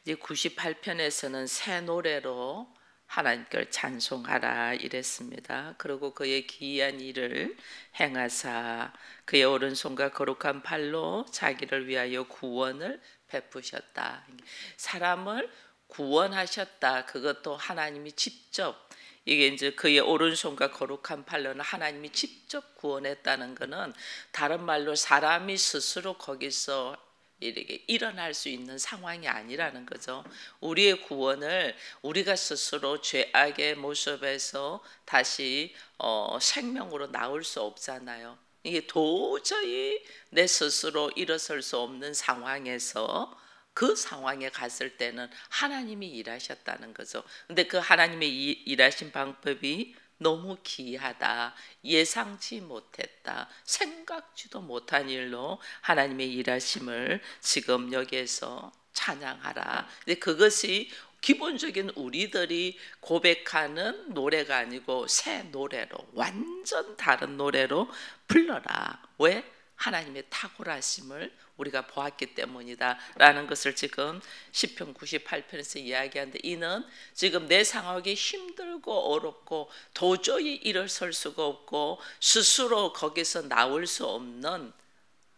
이제 98편에서는 새 노래로 하나님께 찬송하라 이랬습니다. 그리고 그의 기이한 일을 행하사 그의 오른손과 거룩한 팔로 자기를 위하여 구원을 베푸셨다. 사람을 구원하셨다. 그것도 하나님이 직접, 이게 이제 그의 오른손과 거룩한 팔로는 하나님이 직접 구원했다는 것은 다른 말로 사람이 스스로 거기서 이렇게 일어날 수 있는 상황이 아니라는 거죠. 우리의 구원을 우리가 스스로 죄악의 모습에서 다시 생명으로 나올 수 없잖아요. 이게 도저히 내 스스로 일어설 수 없는 상황에서 그 상황에 갔을 때는 하나님이 일하셨다는 거죠. 근데 그 하나님의 일하신 방법이 너무 기이하다, 예상치 못했다, 생각지도 못한 일로 하나님의 일하심을 지금 여기에서 찬양하라. 근데 그것이 기본적인 우리들이 고백하는 노래가 아니고 새 노래로, 완전 다른 노래로 불러라. 왜? 하나님의 탁월하심을 우리가 보았기 때문이다 라는 것을 지금 시편 98편에서 이야기하는데, 이는 지금 내 상황이 힘들고 어렵고 도저히 일어설 수가 없고 스스로 거기서 나올 수 없는,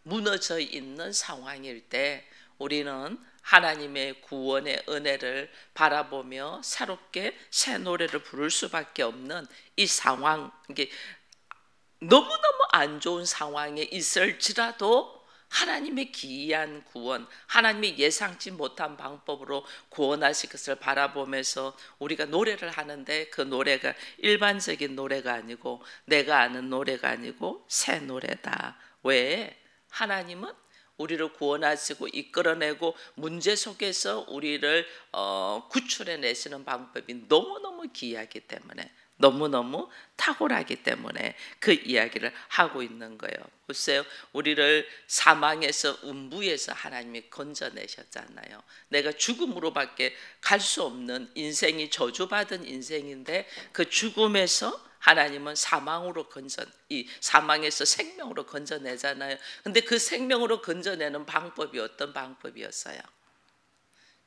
무너져 있는 상황일 때 우리는 하나님의 구원의 은혜를 바라보며 새롭게 새 노래를 부를 수밖에 없는 이 상황, 이게 너무너무 안 좋은 상황에 있을지라도 하나님의 기이한 구원, 하나님의 예상치 못한 방법으로 구원하실 것을 바라보면서 우리가 노래를 하는데, 그 노래가 일반적인 노래가 아니고 내가 아는 노래가 아니고 새 노래다. 왜? 하나님은 우리를 구원하시고 이끌어내고 문제 속에서 우리를 구출해내시는 방법이 너무너무 기이하기 때문에, 너무너무 탁월하기 때문에 그 이야기를 하고 있는 거예요. 보세요. 우리를 사망에서, 음부에서 하나님이 건져내셨잖아요. 내가 죽음으로밖에 갈 수 없는 인생이 저주받은 인생인데, 그 죽음에서 하나님은 사망으로 이 사망에서 생명으로 건져내잖아요. 근데 그 생명으로 건져내는 방법이 어떤 방법이었어요?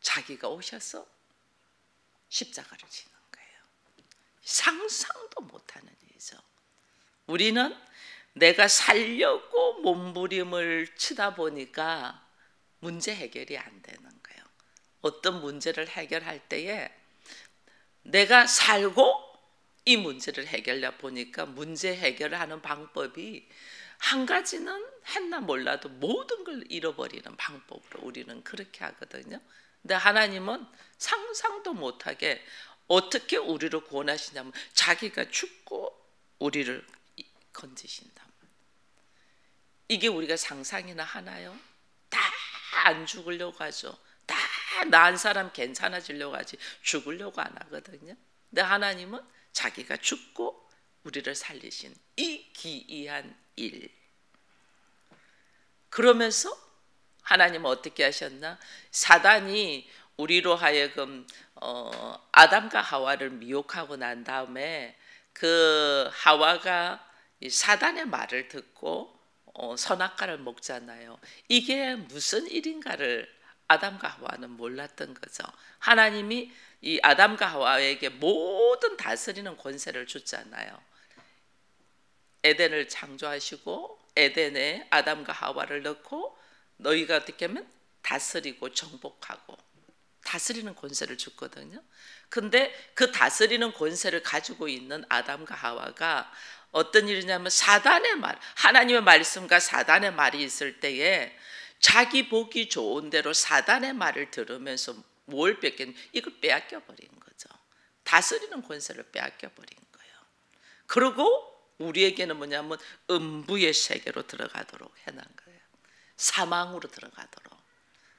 자기가 오셔서 십자가를 지는 거예요. 상상도 못하는 일이죠. 우리는 내가 살려고 몸부림을 치다 보니까 문제 해결이 안 되는 거예요. 어떤 문제를 해결할 때에 내가 살고 이 문제를 해결해 보니까 문제 해결을 하는 방법이 한 가지는 했나 몰라도 모든 걸 잃어버리는 방법으로 우리는 그렇게 하거든요. 근데 하나님은 상상도 못하게 어떻게 우리를 구원하시냐면 자기가 죽고 우리를 건지신다. 이게 우리가 상상이나 하나요? 다 안 죽으려고 하죠. 다 나은 사람 괜찮아지려고 하지 죽으려고 안 하거든요. 근데 하나님은 자기가 죽고 우리를 살리신 이 기이한 일. 그러면서 하나님은 어떻게 하셨나? 사단이 우리로 하여금 아담과 하와를 미혹하고 난 다음에 그 하와가 사단의 말을 듣고 선악과를 먹잖아요. 이게 무슨 일인가를 아담과 하와는 몰랐던 거죠. 하나님이 이 아담과 하와에게 모든 다스리는 권세를 줬잖아요. 에덴을 창조하시고 에덴에 아담과 하와를 넣고 너희가 어떻게 하면 다스리고 정복하고 다스리는 권세를 줬거든요. 근데 그 다스리는 권세를 가지고 있는 아담과 하와가 어떤 일이냐면 사단의 말, 하나님의 말씀과 사단의 말이 있을 때에 자기 보기 좋은 대로 사단의 말을 들으면서 뭘 뺏겼냐? 이걸 빼앗겨 버린 거죠. 다스리는 권세를 빼앗겨 버린 거예요. 그리고 우리에게는 뭐냐면 음부의 세계로 들어가도록 해놓은 거예요. 사망으로 들어가도록.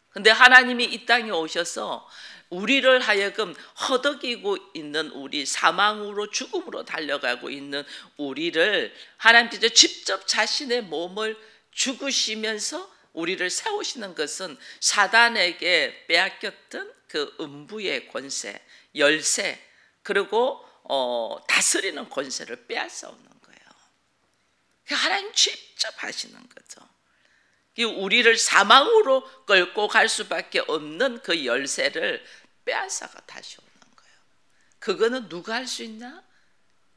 근데 하나님이 이 땅에 오셔서 우리를 하여금 허덕이고 있는 우리, 사망으로 죽음으로 달려가고 있는 우리를 하나님께서 직접 자신의 몸을 죽으시면서 우리를 세우시는 것은 사단에게 빼앗겼던 그 음부의 권세, 열세, 그리고 다스리는 권세를 빼앗아 오는 거예요. 하나님 직접 하시는 거죠. 우리를 사망으로 끌고 갈 수밖에 없는 그 열쇠를 빼앗아가 다시 오는 거예요. 그거는 누가 할 수 있나?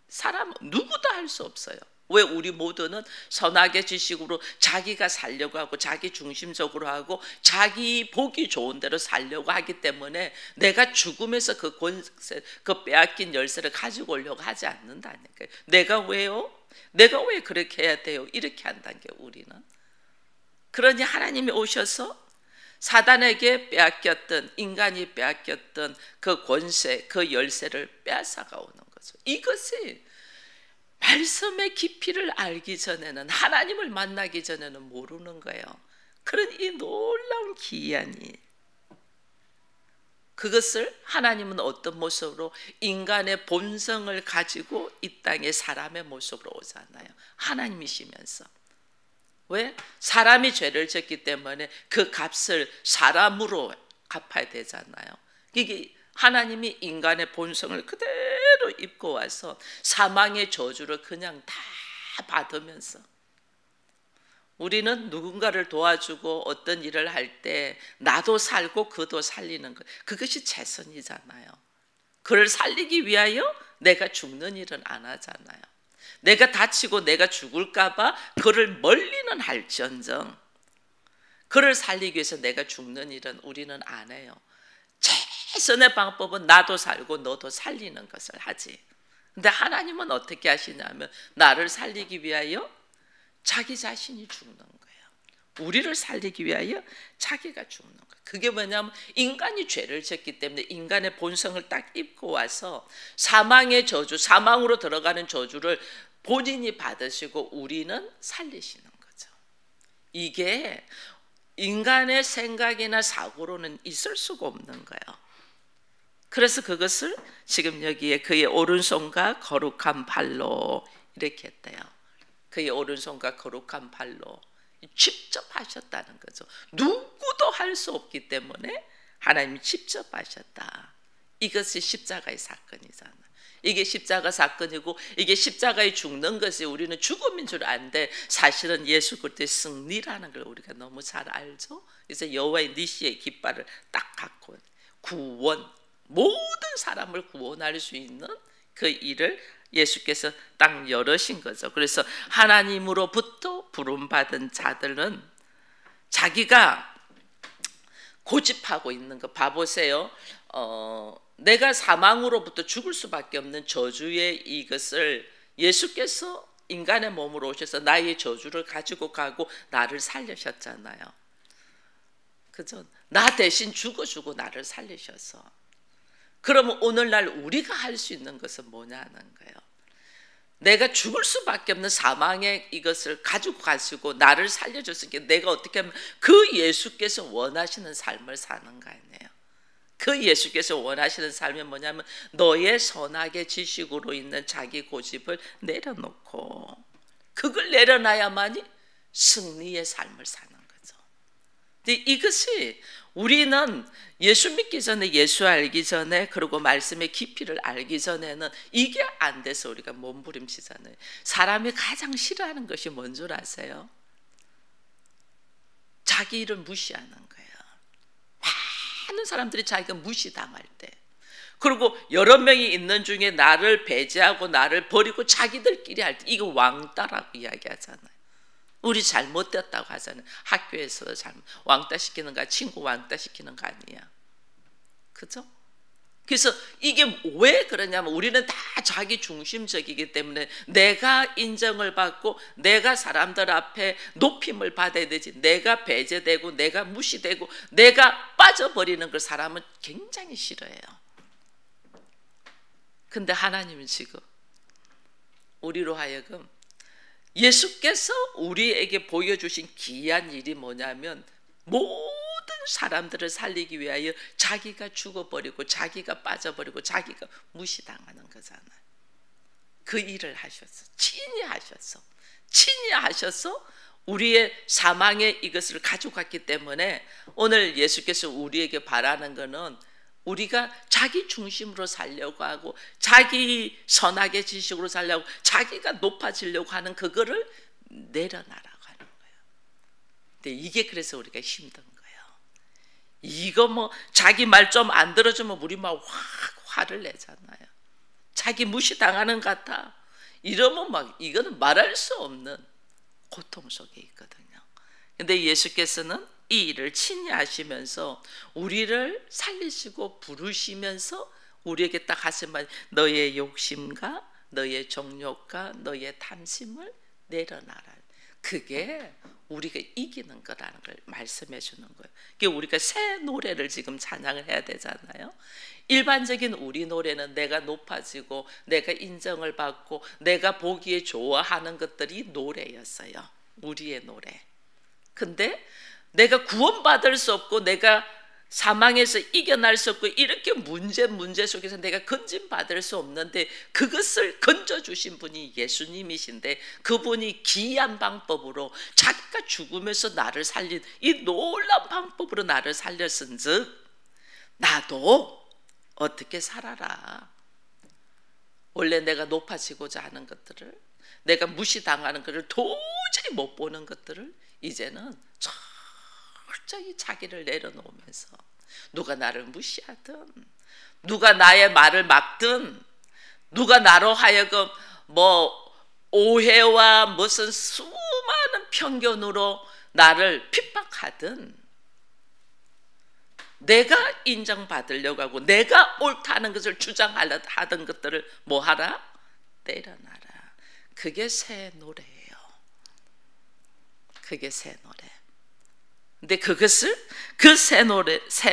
사람 누구도 할 수 없어요. 왜? 우리 모두는 선악의 지식으로 자기가 살려고 하고 자기 중심적으로 하고 자기 보기 좋은 대로 살려고 하기 때문에 내가 죽음에서 그 권세, 그 빼앗긴 열쇠를 가지고 오려고 하지 않는다니까요. 내가 왜요? 내가 왜 그렇게 해야 돼요? 이렇게 한다는 게 우리는. 그러니 하나님이 오셔서 사단에게 빼앗겼던, 인간이 빼앗겼던 그 권세, 그 열쇠를 빼앗아가 오는 거죠. 이것이 말씀의 깊이를 알기 전에는, 하나님을 만나기 전에는 모르는 거예요. 그런 이 놀라운 기이한 일, 그것을 하나님은 어떤 모습으로? 인간의 본성을 가지고 이 땅에 사람의 모습으로 오잖아요. 하나님이시면서. 왜? 사람이 죄를 졌기 때문에 그 값을 사람으로 갚아야 되잖아요. 이게 하나님이 인간의 본성을 그대로 입고 와서 사망의 저주를 그냥 다 받으면서, 우리는 누군가를 도와주고 어떤 일을 할 때 나도 살고 그도 살리는 것, 그것이 최선이잖아요. 그를 살리기 위하여 내가 죽는 일은 안 하잖아요. 내가 다치고 내가 죽을까 봐 그를 멀리는 할지언정 그를 살리기 위해서 내가 죽는 일은 우리는 안 해요. 최선의 방법은 나도 살고 너도 살리는 것을 하지. 근데 하나님은 어떻게 하시냐면 나를 살리기 위하여 자기 자신이 죽는 거예요. 우리를 살리기 위하여 자기가 죽는 거예요. 그게 뭐냐면 인간이 죄를 졌기 때문에 인간의 본성을 딱 입고 와서 사망의 저주, 사망으로 들어가는 저주를 본인이 받으시고 우리는 살리시는 거죠. 이게 인간의 생각이나 사고로는 있을 수가 없는 거예요. 그래서 그것을 지금 여기에 그의 오른손과 거룩한 발로 이렇게 했대요. 그의 오른손과 거룩한 발로 직접 하셨다는 거죠. 누구도 할 수 없기 때문에 하나님이 직접 하셨다. 이것이 십자가의 사건이잖아요. 이게 십자가 사건이고 이게 십자가에 죽는 것이 우리는 죽음인 줄 아는데 사실은 예수 그리스도의 승리라는 걸 우리가 너무 잘 알죠. 그래서 여호와의 니시의 깃발을 딱 갖고 구원, 모든 사람을 구원할 수 있는 그 일을 예수께서 딱 열으신 거죠. 그래서 하나님으로부터 부름받은 자들은 자기가 고집하고 있는 거 봐보세요. 내가 사망으로부터 죽을 수밖에 없는 저주의 이것을 예수께서 인간의 몸으로 오셔서 나의 저주를 가지고 가고 나를 살리셨잖아요. 그죠? 나 대신 죽어주고 나를 살리셔서. 그러면 오늘날 우리가 할 수 있는 것은 뭐냐는 거예요. 내가 죽을 수밖에 없는 사망의 이것을 가지고 가시고 나를 살려줬으니까 내가 어떻게 하면 그 예수께서 원하시는 삶을 사는 거 아니에요. 그 예수께서 원하시는 삶이 뭐냐면 너의 선악의 지식으로 있는 자기 고집을 내려놓고 그걸 내려놔야만이 승리의 삶을 사는 거죠. 근데 이것이 우리는 예수 믿기 전에, 예수 알기 전에, 그리고 말씀의 깊이를 알기 전에는 이게 안 돼서 우리가 몸부림치잖아요. 사람이 가장 싫어하는 것이 뭔 줄 아세요? 자기 일을 무시하는 거예요. 많은 사람들이 자기가 무시당할 때, 그리고 여러 명이 있는 중에 나를 배제하고 나를 버리고 자기들끼리 할 때, 이거 왕따라고 이야기하잖아요. 우리 잘못됐다고 하잖아요. 학교에서도 왕따 시키는 거, 친구 왕따 시키는 거 아니야. 그죠? 그래서 이게 왜 그러냐면 우리는 다 자기 중심적이기 때문에 내가 인정을 받고 내가 사람들 앞에 높임을 받아야 되지, 내가 배제되고 내가 무시되고 내가 빠져버리는 걸 사람은 굉장히 싫어해요. 근데 하나님은 지금 우리로 하여금 예수께서 우리에게 보여주신 귀한 일이 뭐냐면 모든 사람들을 살리기 위하여 자기가 죽어버리고 자기가 빠져버리고 자기가 무시당하는 거잖아요. 그 일을 하셔서 친히 하셔서 우리의 사망의 이것을 가져갔기 때문에 오늘 예수께서 우리에게 바라는 것은 우리가 자기 중심으로 살려고 하고 자기 선악의 지식으로 살려고 자기가 높아지려고 하는 그거를 내려놔라고 하는 거예요. 근데 이게 그래서 우리가 힘든 거예요. 이거 뭐 자기 말 좀 안 들어주면 우리 막 화를 내잖아요. 자기 무시당하는 것 같아. 이러면 막 이거는 말할 수 없는 고통 속에 있거든요. 근데 예수께서는 이 일을 친히 하시면서 우리를 살리시고 부르시면서 우리에게 딱 하신 말, 너의 욕심과 너의 정욕과 너의 탐심을 내려놔라. 그게 우리가 이기는 거라는 걸 말씀해 주는 거예요. 그게 우리가 새 노래를 지금 찬양을 해야 되잖아요. 일반적인 우리 노래는 내가 높아지고 내가 인정을 받고 내가 보기에 좋아하는 것들이 노래였어요. 우리의 노래. 근데 내가 구원받을 수 없고 내가 사망에서 이겨날 수 없고 이렇게 문제 속에서 내가 건진받을 수 없는데 그것을 건져주신 분이 예수님이신데 그분이 기이한 방법으로 자기가 죽으면서 나를 살린 이 놀라운 방법으로 나를 살렸은 즉 나도 어떻게 살아라. 원래 내가 높아지고자 하는 것들을 내가 무시당하는 것을 도저히 못 보는 것들을 이제는 철저히 자기를 내려놓으면서 누가 나를 무시하든 누가 나의 말을 막든 누가 나로 하여금 뭐 오해와 무슨 수많은 편견으로 나를 핍박하든 내가 인정받으려고 하고 내가 옳다는 것을 주장하던 것들을 뭐하라? 내려놔라. 그게 새 노래예요. 그게 새 노래. 근데 그것을 그 새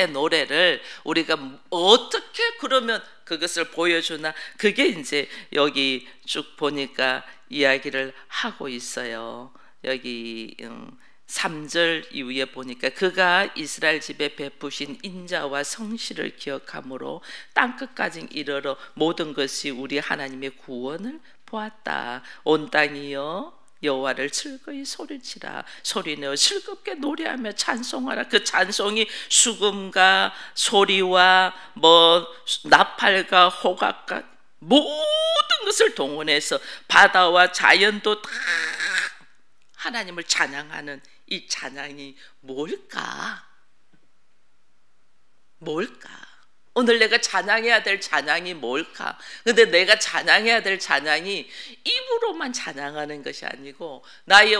노래를 우리가 어떻게 그러면 그것을 보여주나? 그게 이제 여기 쭉 보니까 이야기를 하고 있어요. 여기 3절 이후에 보니까 그가 이스라엘 집에 베푸신 인자와 성실을 기억함으로 땅끝까지 이르러 모든 것이 우리 하나님의 구원을 보았다. 온 땅이여 여호와를 즐거이 소리치라. 소리내어 즐겁게 노래하며 찬송하라. 그 찬송이 수금과 소리와 뭐 나팔과 호각과 모든 것을 동원해서 바다와 자연도 다 하나님을 찬양하는 이 찬양이 뭘까? 오늘 내가 찬양해야 될 찬양이 뭘까? 근데 내가 찬양해야 될 찬양이 입으로만 찬양하는 것이 아니고 나의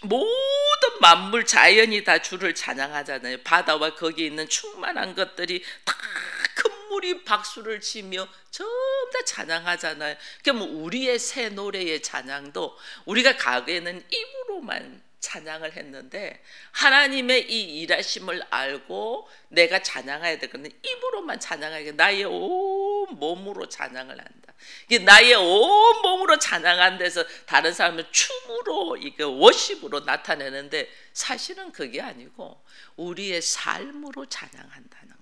모든 만물 자연이 다 주를 찬양하잖아요. 바다와 거기 있는 충만한 것들이 다 큰 물이 박수를 치며 전부 다 찬양하잖아요. 그러니까 우리의 새 노래의 찬양도 우리가 과거에는 입으로만 찬양을 했는데 하나님의 이 일하심을 알고 내가 찬양해야 되거든. 입으로만 찬양하게 나의 온 몸으로 찬양을 한다. 이게 나의 온 몸으로 찬양한 데서 다른 사람은 춤으로 이게 워십으로 나타내는데 사실은 그게 아니고 우리의 삶으로 찬양한다는 거예요.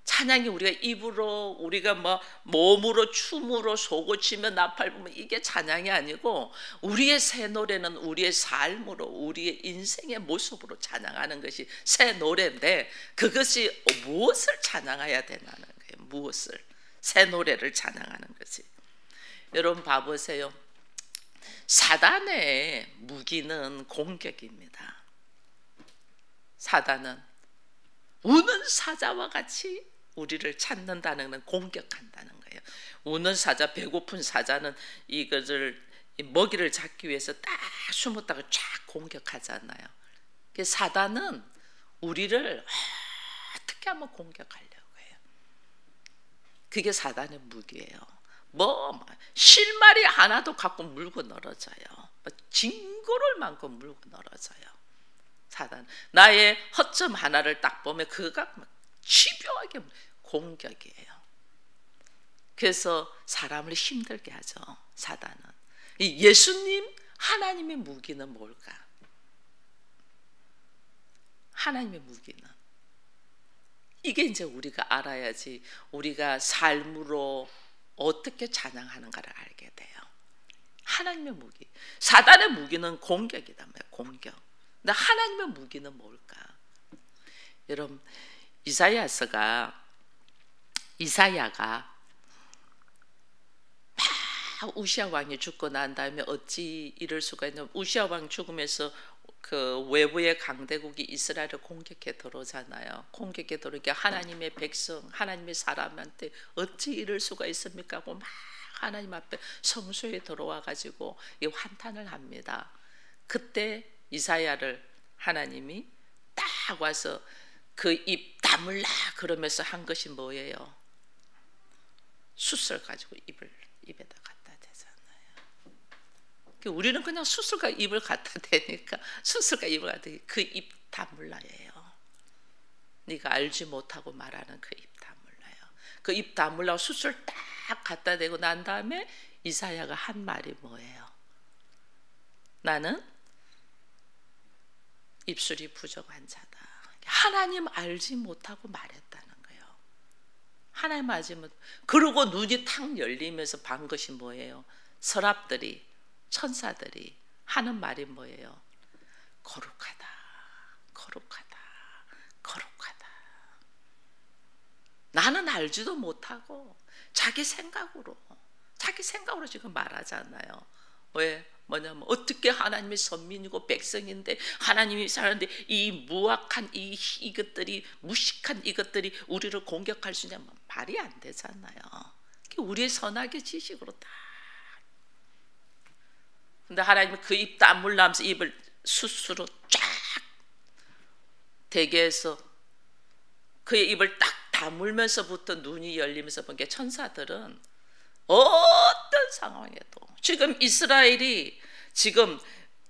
찬양이 우리가 입으로 우리가 뭐 몸으로 춤으로 소고치며 나팔 부면 이게 찬양이 아니고 우리의 새 노래는 우리의 삶으로 우리의 인생의 모습으로 찬양하는 것이 새 노래인데 그것이 무엇을 찬양해야 되냐는 거예요. 무엇을 새 노래를 찬양하는 것이. 여러분 봐보세요. 사단의 무기는 공격입니다. 사단은 우는 사자와 같이 우리를 찾는다는 건 공격한다는 거예요. 우는 사자, 배고픈 사자는 이것을 먹이를 잡기 위해서 딱 숨었다가 쫙 공격하잖아요. 사단은 우리를 어떻게 하면 공격하려고 해요. 그게 사단의 무기예요. 뭐 실마리 하나도 갖고 물고 늘어져요. 징그러울 만큼 물고 늘어져요. 사단 나의 허점 하나를 딱 보면 그가 집요하게 공격이에요. 그래서 사람을 힘들게 하죠. 사단은. 이 예수님 하나님의 무기는 뭘까? 하나님의 무기는 이게 이제 우리가 알아야지 우리가 삶으로 어떻게 찬양하는가를 알게 돼요. 하나님의 무기. 사단의 무기는 공격이다. 공격. 근데 하나님의 무기는 뭘까? 여러분 이사야가 막 우시아 왕이 죽고 난 다음에 어찌 이럴 수가 있냐. 우시아 왕 죽으면서 그 외부의 강대국이 이스라엘을 공격해 들어오잖아요. 공격해 들어오니까 하나님의 백성, 하나님의 사람한테 어찌 이럴 수가 있습니까 하고 막 하나님 앞에 성소에 들어와 가지고 이 환탄을 합니다. 그때 이사야를 하나님이 딱 와서 그 입 다물라 그러면서 한 것이 뭐예요? 숯을 가지고 입에다 갖다 대잖아요. 우리는 그냥 숯을과 입을 갖다 대니까 숯을과 입을 갖다 대. 그 입 다물라예요. 네가 알지 못하고 말하는 그 입 다물라요. 그 입 다물라고 숯을 딱 갖다 대고 난 다음에 이사야가 한 말이 뭐예요? 나는 입술이 부족한 자다. 하나님 알지 못하고 말했다는 거예요. 하나님 알지 못. 그러고 눈이 탁 열리면서 반 것이 뭐예요? 서랍들이, 천사들이 하는 말이 뭐예요? 거룩하다, 거룩하다, 거룩하다. 나는 알지도 못하고 자기 생각으로 지금 말하잖아요. 왜? 뭐냐면 어떻게 하나님의 선민이고 백성인데 하나님이 사는데 이 무악한 이것들이 무식한 이것들이 우리를 공격할 수 있냐면 말이 안 되잖아요. 우리의 선악의 지식으로 다. 근데 하나님은 그 입 다물라면서 입을 숯으로 쫙 대게 해서 그의 입을 딱 다물면서부터 눈이 열리면서 본 게 천사들은 어떤 상황에도 지금 이스라엘이 지금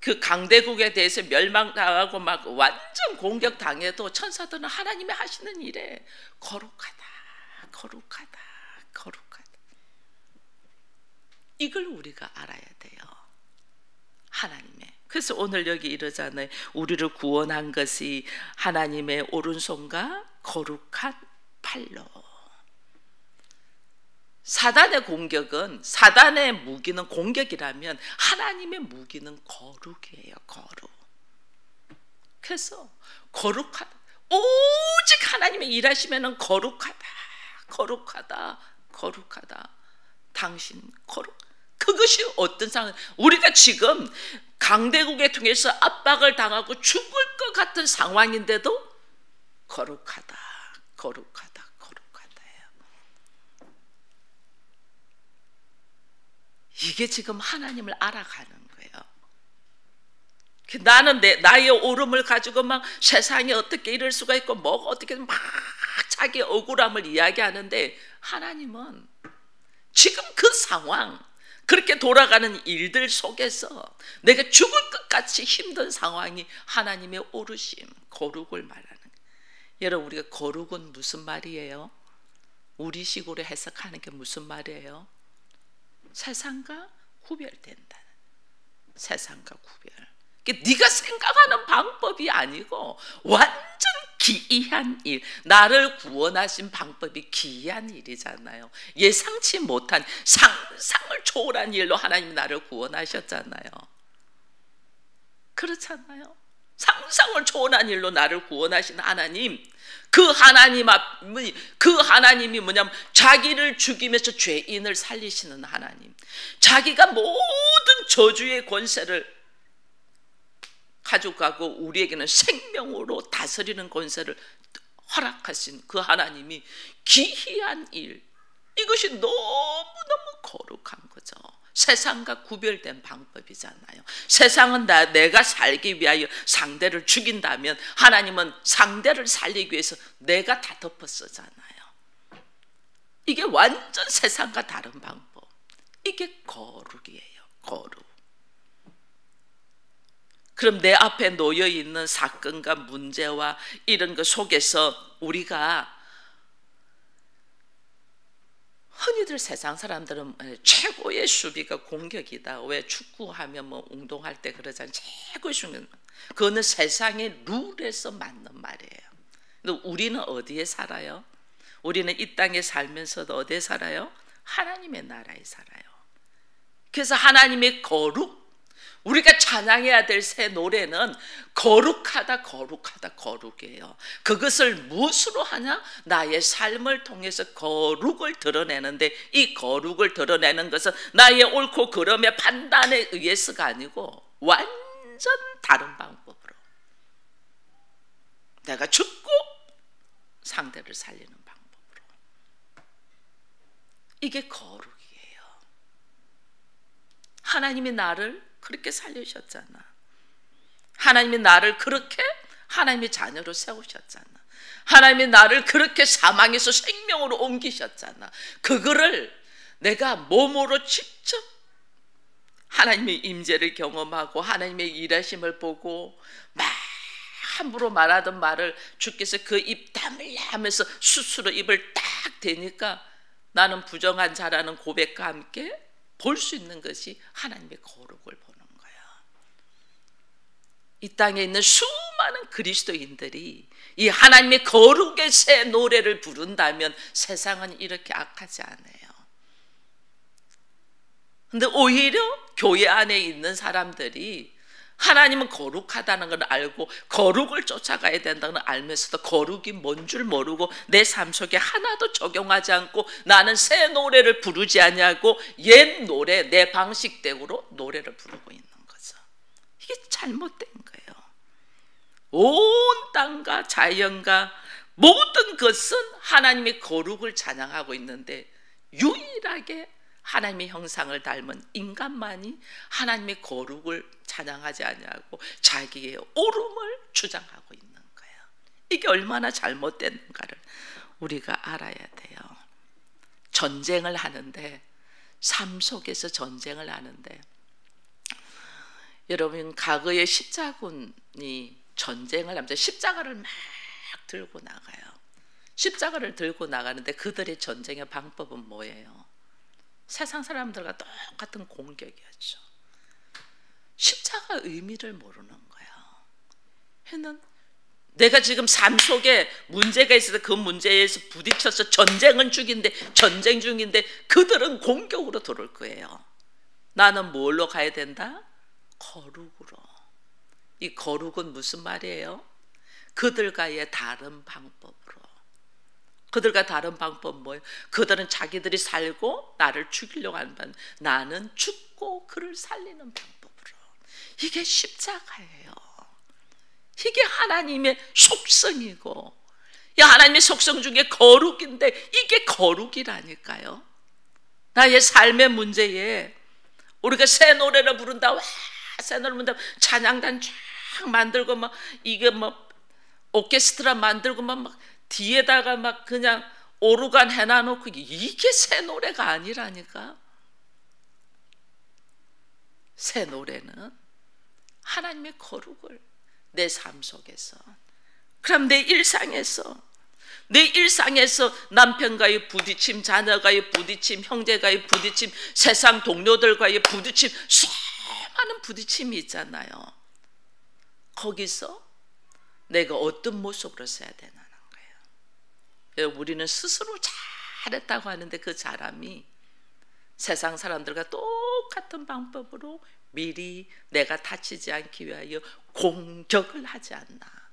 그 강대국에 대해서 멸망당하고 막 완전 공격당해도 천사들은 하나님이 하시는 일에 거룩하다, 거룩하다, 거룩하다. 이걸 우리가 알아야 돼요. 하나님의. 그래서 오늘 여기 이러잖아요. 우리를 구원한 것이 하나님의 오른손과 거룩한 팔로. 사단의 공격은, 사단의 무기는 공격이라면 하나님의 무기는 거룩이에요. 거룩. 그래서 거룩하다. 오직 하나님의 일하시면 거룩하다, 거룩하다, 거룩하다. 당신 거룩. 그것이 어떤 상황? 우리가 지금 강대국에 통해서 압박을 당하고 죽을 것 같은 상황인데도 거룩하다, 거룩하다. 이게 지금 하나님을 알아가는 거예요. 나는 나의 오름을 가지고 막 세상에 어떻게 이럴 수가 있고 뭐가 어떻게 막 자기 억울함을 이야기하는데 하나님은 지금 그 상황 그렇게 돌아가는 일들 속에서 내가 죽을 것 같이 힘든 상황이 하나님의 오르심, 거룩을 말하는 거예요. 여러분 우리가 거룩은 무슨 말이에요? 우리식으로 해석하는 게 무슨 말이에요? 세상과 구별된다는. 세상과 구별. 네가 생각하는 방법이 아니고 완전 기이한 일. 나를 구원하신 방법이 기이한 일이잖아요. 예상치 못한 상상을 초월한 일로 하나님이 나를 구원하셨잖아요. 그렇잖아요. 상상을 초월한 일로 나를 구원하신 하나님. 그 하나님이 뭐냐면 자기를 죽이면서 죄인을 살리시는 하나님. 자기가 모든 저주의 권세를 가져가고 우리에게는 생명으로 다스리는 권세를 허락하신 그 하나님이 기이한 일. 이것이 너무너무 거룩한 거죠. 세상과 구별된 방법이잖아요. 세상은 내가 살기 위하여 상대를 죽인다면 하나님은 상대를 살리기 위해서 내가 다 덮어쓰잖아요. 이게 완전 세상과 다른 방법. 이게 거룩이에요. 거룩. 그럼 내 앞에 놓여 있는 사건과 문제와 이런 것 속에서 우리가 흔히들 세상 사람들은 최고의 수비가 공격이다. 왜 축구하면 뭐 운동할 때 그러잖아요. 최고의 수비는 그거는 세상의 룰에서 맞는 말이에요. 근데 우리는 어디에 살아요? 우리는 이 땅에 살면서도 어디에 살아요? 하나님의 나라에 살아요. 그래서 하나님의 거룩, 우리가 찬양해야 될 새 노래는 거룩하다, 거룩하다, 거룩이에요. 그것을 무엇으로 하냐? 나의 삶을 통해서 거룩을 드러내는데, 이 거룩을 드러내는 것은 나의 옳고 그름의 판단에 의해서가 아니고 완전 다른 방법으로, 내가 죽고 상대를 살리는 방법으로. 이게 거룩이에요. 하나님이 나를 그렇게 살리셨잖아. 하나님이 나를 그렇게 하나님의 자녀로 세우셨잖아. 하나님이 나를 그렇게 사망에서 생명으로 옮기셨잖아. 그거를 내가 몸으로 직접 하나님의 임재를 경험하고 하나님의 일하심을 보고 막 함부로 말하던 말을 주께서 그 입 다물라 하면서 스스로 입을 딱 대니까 나는 부정한 자라는 고백과 함께 볼 수 있는 것이 하나님의 거룩을 보는 거야. 이 땅에 있는 수많은 그리스도인들이 이 하나님의 거룩의 새 노래를 부른다면 세상은 이렇게 악하지 않아요. 근데 오히려 교회 안에 있는 사람들이 하나님은 거룩하다는 걸 알고 거룩을 쫓아가야 된다는 걸 알면서도 거룩이 뭔 줄 모르고 내 삶 속에 하나도 적용하지 않고 나는 새 노래를 부르지 않냐고 옛 노래, 내 방식대로 노래를 부르고 있는 거죠. 이게 잘못된 거예요. 온 땅과 자연과 모든 것은 하나님의 거룩을 찬양하고 있는데 유일하게 하나님의 형상을 닮은 인간만이 하나님의 거룩을 찬양하지 아니하고 자기의 옳음을 주장하고 있는 거예요. 이게 얼마나 잘못됐는가를 우리가 알아야 돼요. 전쟁을 하는데, 삶 속에서 전쟁을 하는데, 여러분 과거에 십자군이 전쟁을 하면서 십자가를 막 들고 나가요. 십자가를 들고 나가는데 그들의 전쟁의 방법은 뭐예요? 세상 사람들과 똑같은 공격이었죠. 십자가 의미를 모르는 거예요. 내가 지금 삶 속에 문제가 있어서 그 문제에서 부딪혀서 전쟁은 전쟁 중인데 그들은 공격으로 들어올 거예요. 나는 뭘로 가야 된다? 거룩으로. 이 거룩은 무슨 말이에요? 그들과의 다른 방법으로. 그들과 다른 방법은 뭐예요? 그들은 자기들이 살고 나를 죽이려고 하는 반, 나는 죽고 그를 살리는 방법으로. 이게 십자가예요. 이게 하나님의 속성이고, 이 하나님의 속성 중에 거룩인데 이게 거룩이라니까요. 나의 삶의 문제에 우리가 새 노래를 부른다, 와 새 노래 부른다, 찬양단 쫙 만들고 막 이게 뭐 오케스트라 만들고 막 뒤에다가 막 그냥 오르간 해놔놓고 이게 새 노래가 아니라니까. 새 노래는 하나님의 거룩을 내 삶 속에서, 그럼 내 일상에서 남편과의 부딪힘, 자녀가의 부딪힘, 형제가의 부딪힘, 세상 동료들과의 부딪힘, 수많은 부딪힘이 있잖아요. 거기서 내가 어떤 모습으로 써야 되나. 우리는 스스로 잘했다고 하는데 그 잘함이 세상 사람들과 똑같은 방법으로 미리 내가 다치지 않기 위하여 공격을 하지 않나.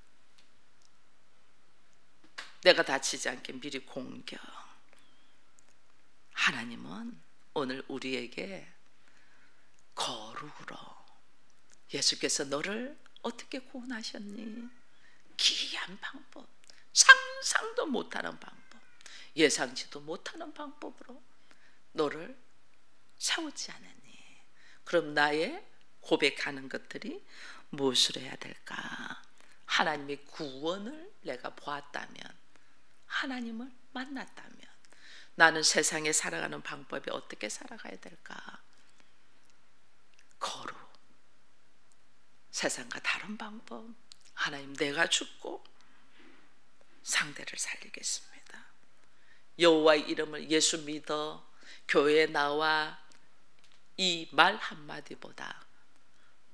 내가 다치지 않게 미리 공격. 하나님은 오늘 우리에게 거룩으로, 예수께서 너를 어떻게 구원하셨니? 기이한 방법, 상상도 못하는 방법, 예상치도 못하는 방법으로 너를 세우지 않았니? 그럼 나의 고백하는 것들이 무엇을 해야 될까? 하나님의 구원을 내가 보았다면, 하나님을 만났다면 나는 세상에 살아가는 방법이 어떻게 살아가야 될까? 거룩, 세상과 다른 방법. 하나님, 내가 죽고 상대를 살리겠습니다. 여호와의 이름을 예수 믿어 교회에 나와 이 말 한마디보다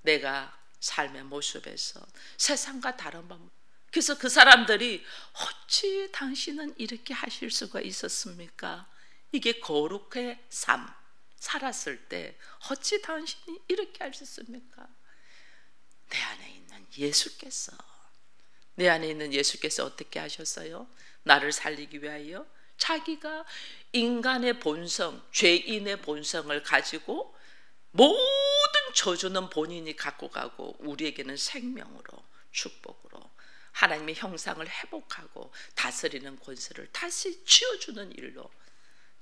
내가 삶의 모습에서 세상과 다른 방법. 그래서 그 사람들이 어찌 당신은 이렇게 하실 수가 있었습니까? 이게 거룩의 삶, 살았을 때 어찌 당신이 이렇게 할 수 있습니까? 내 안에 있는 예수께서, 내 안에 있는 예수께서 어떻게 하셨어요? 나를 살리기 위하여 자기가 인간의 본성, 죄인의 본성을 가지고 모든 저주는 본인이 갖고 가고 우리에게는 생명으로, 축복으로 하나님의 형상을 회복하고 다스리는 권세를 다시 쥐어주는 일로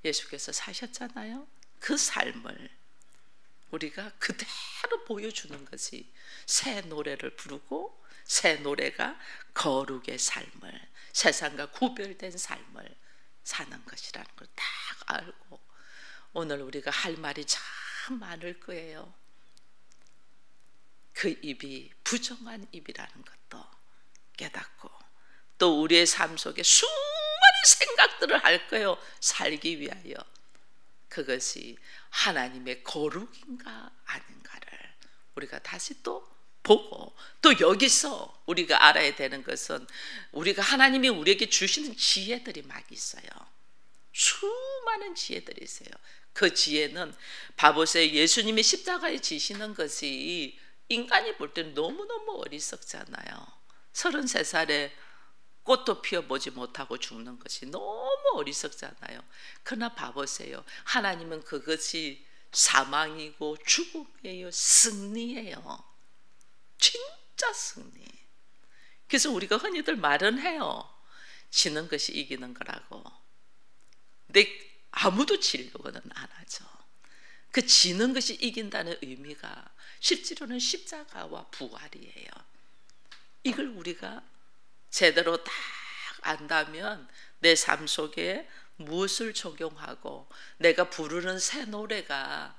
예수께서 사셨잖아요. 그 삶을 우리가 그대로 보여주는 것이 새 노래를 부르고, 새 노래가 거룩의 삶을, 세상과 구별된 삶을 사는 것이라는 걸 딱 알고, 오늘 우리가 할 말이 참 많을 거예요. 그 입이 부정한 입이라는 것도 깨닫고, 또 우리의 삶 속에 수많은 생각들을 할 거예요. 살기 위하여. 그것이 하나님의 거룩인가 아닌가를 우리가 다시 또 보고, 또 여기서 우리가 알아야 되는 것은 우리가 하나님이 우리에게 주시는 지혜들이 막 있어요. 수많은 지혜들이 있어요. 그 지혜는 바보세요. 예수님이 십자가에 지시는 것이 인간이 볼 때는 너무너무 어리석잖아요. 33살에 꽃도 피워보지 못하고 죽는 것이 너무 어리석잖아요. 그러나 봐보세요. 하나님은 그것이 사망이고 죽음이에요. 승리예요. 진짜 승리. 그래서 우리가 흔히들 말은 해요. 지는 것이 이기는 거라고. 근데 아무도 지려고는 안 하죠. 그 지는 것이 이긴다는 의미가 실제로는 십자가와 부활이에요. 이걸 우리가 제대로 딱 안다면 내 삶 속에 무엇을 적용하고, 내가 부르는 새 노래가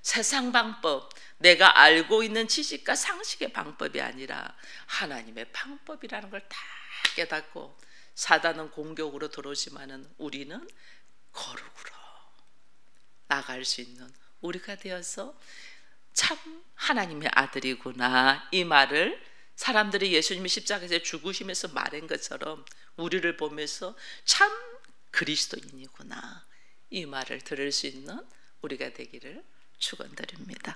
세상 방법, 내가 알고 있는 지식과 상식의 방법이 아니라 하나님의 방법이라는 걸 다 깨닫고, 사단은 공격으로 들어오지만은 우리는 거룩으로 나갈 수 있는 우리가 되어서 참 하나님의 아들이구나, 이 말을 사람들이 예수님이 십자가에서 죽으시면서 말한 것처럼 우리를 보면서 참 그리스도인이구나, 이 말을 들을 수 있는 우리가 되기를 축원드립니다.